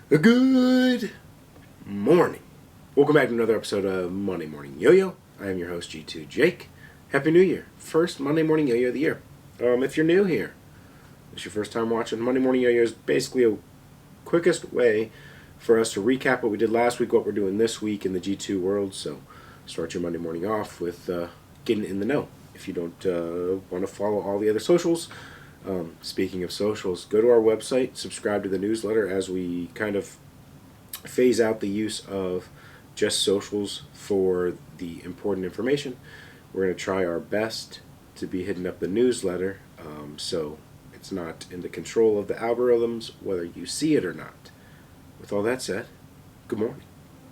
Good morning. Welcome back to another episode of Monday Morning Yo-Yo. I am your host, G2 Jake. Happy New Year. First Monday Morning Yo-Yo of the year. If you're new here, it's your first time watching, Monday Morning Yo-Yo is basically a quickest way for us to recap what we did last week, what we're doing this week in the G2 world. So start your Monday morning off with getting in the know. If you don't want to follow all the other socials, speaking of socials, go to our website, subscribe to the newsletter as we kind of phase out the use of just socials for the important information. We're going to try our best to be hitting up the newsletter so it's not in the control of the algorithms, whether you see it or not. With all that said, good morning.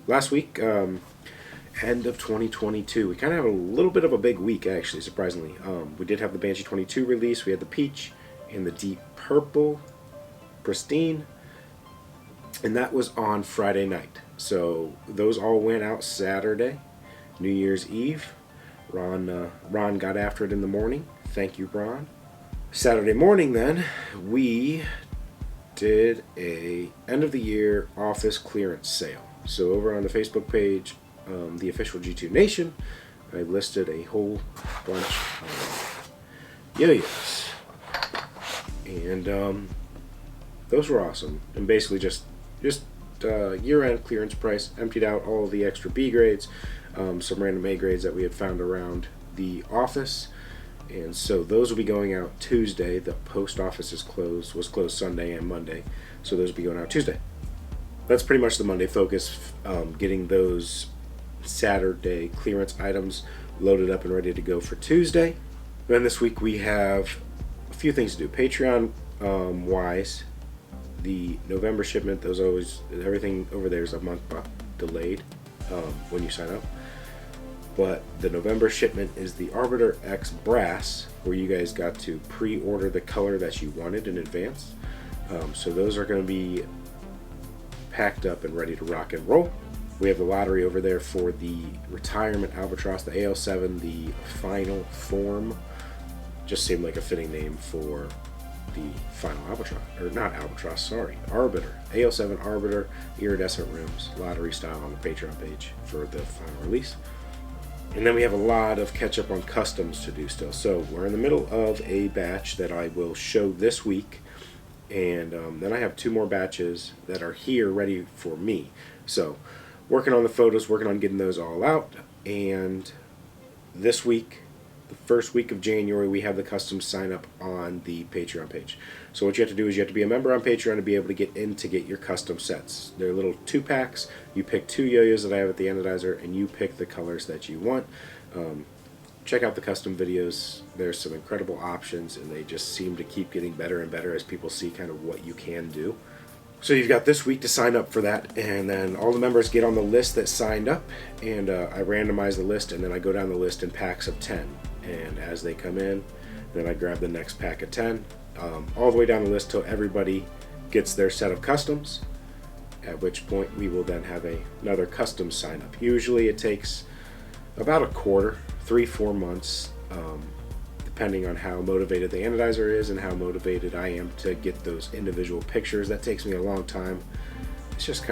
Last week, end of 2022, we kind of have a little bit of a big week, actually, surprisingly. We did have the Banshee 22 release. We had the Peach and the Deep Purple Pristine, and that was on Friday night. So those all went out Saturday, New Year's Eve. Ron got after it in the morning. Thank you, Ron. Saturday morning, then, we did a end of the year office clearance sale. So over on the Facebook page, the official G2 Nation, I listed a whole bunch of yo-yos. And those were awesome. And basically just year-end clearance price, emptied out all of the extra B grades, some random A grades that we had found around the office. And so those will be going out Tuesday. The post office was closed Sunday and Monday. So those will be going out Tuesday. That's pretty much the Monday focus, getting those Saturday clearance items loaded up and ready to go for Tuesday. Then this week we have a few things to do. Patreon wise, the November shipment, everything over there is a month delayed when you sign up. But the November shipment is the Arbiter X Brass, where you guys got to pre-order the color that you wanted in advance. So those are going to be packed up and ready to rock and roll. We have the lottery over there for the Retirement Albatross, the AL7, the Final Form. Just seemed like a fitting name for the Final Albatross, or not Albatross, sorry, Arbiter. AL7 Arbiter, iridescent rims, lottery style on the Patreon page for the final release. And then we have a lot of catch up on customs to do still. So we're in the middle of a batch that I will show this week. And then I have two more batches that are here ready for me. So working on the photos, working on getting those all out. And this week, the first week of January, we have the custom sign up on the Patreon page. So what you have to do is you have to be a member on Patreon to be able to get in to get your custom sets. They're little 2-packs. You pick 2 yo-yos that I have at the anodizer, and you pick the colors that you want. Check out the custom videos. There's some incredible options, and they just seem to keep getting better and better as people see kind of what you can do. So you've got this week to sign up for that, and then all the members get on the list that signed up, and I randomize the list, and then I go down the list in packs of 10. And as they come in, then I grab the next pack of 10, all the way down the list till everybody gets their set of customs, at which point we will then have another custom sign up. Usually it takes about a quarter, 3-4 months, depending on how motivated the anodizer is and how motivated I am to get those individual pictures. That takes me a long time. It's just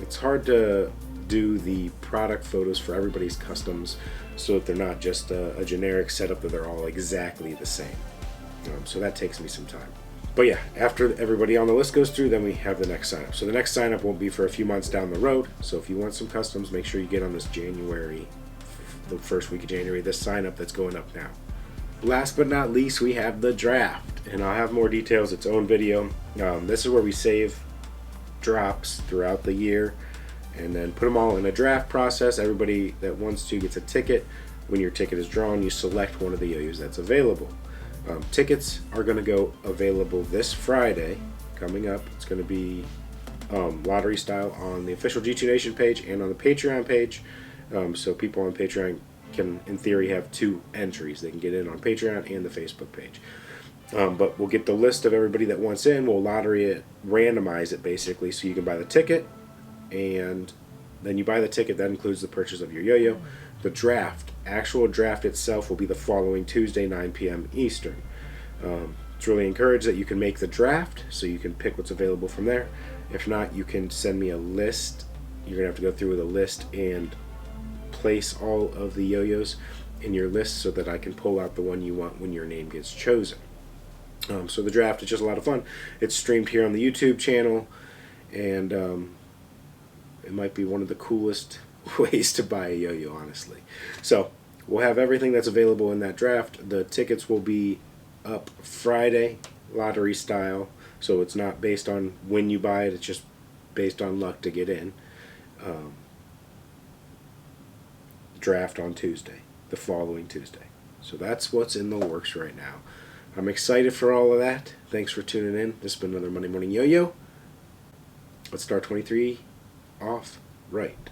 it's hard to do the product photos for everybody's customs so that they're not just a generic setup that they're all exactly the same. So that takes me some time. But yeah, after everybody on the list goes through, then we have the next sign up. So the next sign up won't be for a few months down the road. So if you want some customs, make sure you get on this January, the first week of January, this sign up that's going up now. Last but not least, we have the draft, and I'll have more details, its own video. This is where we save drops throughout the year and then put them all in a draft process. Everybody that wants to gets a ticket. When your ticket is drawn, you select one of the yo-yos that's available. Tickets are going to go available this Friday coming up. It's going to be lottery style on the official G2 Nation page and on the Patreon page. So people on Patreon can, in theory, have 2 entries. They can get in on Patreon and the Facebook page. But we'll get the list of everybody that wants in. We'll lottery it, randomize it basically, so you can buy the ticket. And then you buy the ticket. That includes the purchase of your yo-yo. The actual draft itself will be the following Tuesday, 9 p.m. Eastern. It's really encouraged that you can make the draft, so you can pick what's available from there. If not, you can send me a list. You're going to have to go through with a list and place all of the yo-yos in your list so that I can pull out the one you want when your name gets chosen. So the draft is just a lot of fun. It's streamed here on the YouTube channel, and it might be one of the coolest ways to buy a yo-yo, honestly. So we'll have everything that's available in that draft. The tickets will be up Friday, lottery style, so it's not based on when you buy it, it's just based on luck to get in. Draft on Tuesday, the following Tuesday. So that's what's in the works right now. I'm excited for all of that. Thanks for tuning in. This has been another Monday Morning Yo-Yo. Let's start 23 off right.